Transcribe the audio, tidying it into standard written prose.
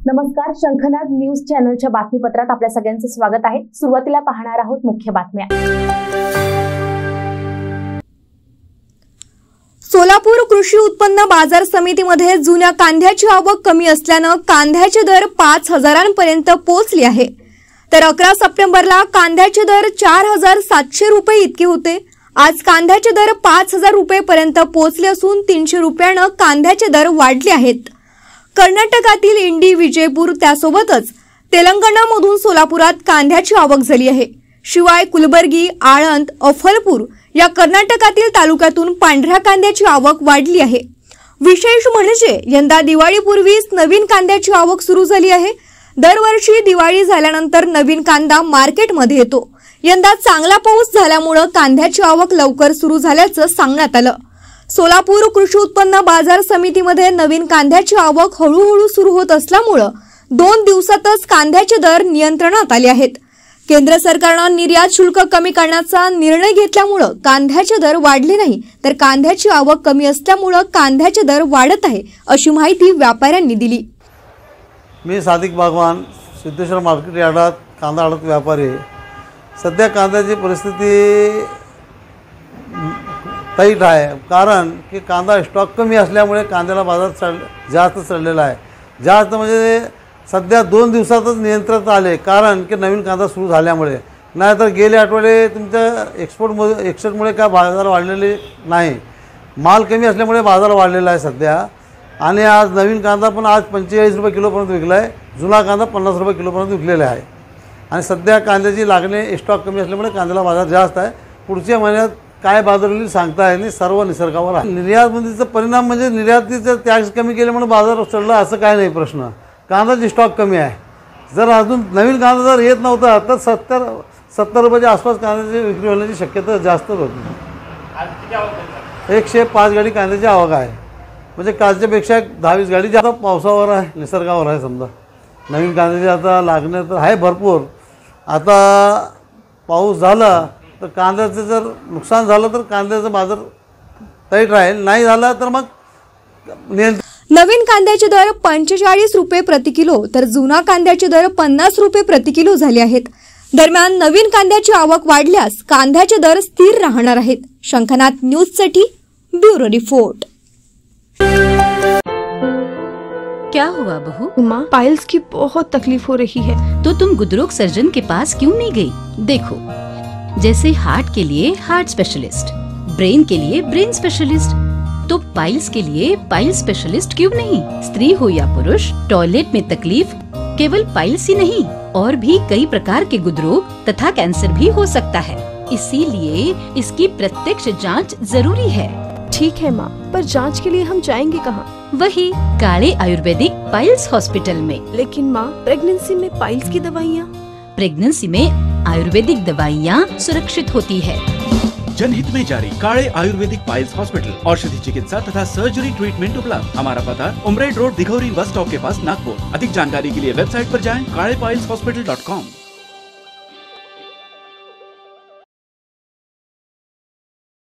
नमस्कार, शंखनाद न्यूज चॅनलच्या बातमीपत्रात आपल्या सगळ्यांचं स्वागत आहे। सुरुवातीला पाहणार आहोत मुख्य बातम्या। सोलापूर कृषी उत्पन्न बाजार समितीमध्ये जुन्या कांद्याची आवक कमी असल्याने कांद्याचे दर 5,000 पर्यंत पोहोचले आहे। तर 11 सप्टेंबरला कांद्याचे दर 4,700 रुपये इतके होते। आज कांद्याचे दर 5,000 रुपये पर्यंत पोहोचले असून 300 रुपयाने कांद्याचे दर वाढले आहेत। कर्नाटकातील इंडी, विजयपूर त्यासोबतच तेलंगणामधून सोलापुरात कांद्याची आवक झाली आहे। शिवाय कुलबर्गी, आळंद, अफलपूर या कर्नाटकातील तालुक्यातून पांढऱ्या कांद्याची आवक वाढली आहे। विशेष म्हणजे यंदा दिवाळीपूर्वीच नवीन कांद्याची आवक सुरू झाली आहे। दरवर्षी दिवाळी झाल्यानंतर नवीन कांदा मार्केटमध्ये येतो। यंदा चांगला पाऊस झाल्यामुळे कांद्याची आवक लवकर सुरू झाल्याचं सांगण्यात आलं। सोलापूर कृषी उत्पन्न बाजार समितीमध्ये नवीन कांद्याची आवक हळूहळू सुरू होत असल्यामुळे 2 दिवसातच कांद्याचे दर नियंत्रणात आले आहेत। केंद्र सरकारने निर्यात शुल्क कमी करण्याचा निर्णय घेतल्यामुळे कांद्याचे दर वाढले नाही, तर कांद्याची आवक कमी असल्यामुळे कांद्याचे दर वाढत आहे, अशी माहिती व्यापाऱ्यांनी दिली। मी सादिक बागवान, सिद्धेश्वर मार्केट यार्डात कांदा आडत व्यापारी आहे। सध्या कांद्याची परिस्थिती टाईट आहे, कारण की कांदा स्टॉक कमी असल्यामुळे कांद्याला बाजार जास्त चढलेला आहे। जास्त म्हणजे सध्या 2 दिवसातच नियंत्रणात आले, कारण की नवीन कांदा सुरू झाल्यामुळे। नाहीतर गेले आठवडे तुमच्या एक्सपोर्टमुळे काय बाजार वाढलेले नाही। माल कमी असल्यामुळे बाजार वाढलेला आहे सध्या। आणि आज नवीन कांदा पण आज 45 रुपये किलोपर्यंत विकला आहे। जुना कांदा 50 रुपये किलोपर्यंत विकलेला आहे। आणि सध्या कांद्याची लागणे स्टॉक कमी असल्यामुळे कांद्याला बाजार जास्त आहे। पुढच्या महिन्यात काय बाजार होईल सांगता येत नाही, सर्व निसर्गावर आहे। निर्यातबंदीचा परिणाम म्हणजे निर्यातीचा टॅक्स कमी केल्यामुळे बाजार चढला असं काय नाही प्रश्न। कांद्याची स्टॉक कमी आहे। जर अजून नवीन कांदा जर येत नव्हता तर 70 रुपयाच्या आसपास कांद्याची विक्री होण्याची शक्यता जास्त होती। 105 गाडी कांद्याची आवक आहे, म्हणजे कालच्यापेक्षा 10-20 गाडी जास्त। पावसावर आहे, निसर्गावर आहे। समजा नवीन कांद्याची आता लागणे तर आहे भरपूर। आता पाऊस झाला तर कांद्याचं जर नुकसान झालं तर कांद्याचा बाजार टाईट राहील, नाही झाला तर मग नवीन कांद्याचे दर 45 रुपये प्रति किलो, तर जुना कांद्याचे दर 50 रुपये प्रति किलो झाले आहेत। दरम्यान नवीन कांद्याची आवक वाढल्यास कांद्याचे दर स्थिर राहणार आहेत। शंखनाद न्यूजसाठी ब्युरो रिपोर्ट। क्या हुआ बहू? माँ, पाइल्स की बहुत तकलीफ हो रही है। तो तुम गुदरोग सर्जन के पास क्यों नहीं गई? देखो, जैसे हार्ट के लिए हार्ट स्पेशलिस्ट, ब्रेन के लिए ब्रेन स्पेशलिस्ट, तो पाइल्स के लिए पाइल्स स्पेशलिस्ट क्यों नहीं? स्त्री हो या पुरुष, टॉयलेट में तकलीफ केवल पाइल्स ही नहीं, और भी कई प्रकार के गुदरोग तथा कैंसर भी हो सकता है। इसीलिए इसकी प्रत्यक्ष जांच जरूरी है। ठीक है माँ, पर जांच के लिए हम जाएंगे कहाँ? वही काले आयुर्वेदिक पाइल्स हॉस्पिटल में। लेकिन माँ, प्रेगनेंसी में पाइल्स की दवाइयाँ? प्रेगनेंसी में आयुर्वेदिक दवाइयाँ सुरक्षित होती है। जनहित में जारी काले आयुर्वेदिक पाइल्स हॉस्पिटल, औषधि चिकित्सा तथा सर्जरी ट्रीटमेंट उपलब्ध। हमारा पता उमरेड रोड, दिघौरी बस स्टॉप के पास, नागपुर। अधिक जानकारी के लिए वेबसाइट पर जाएं kalepileshhospital.com।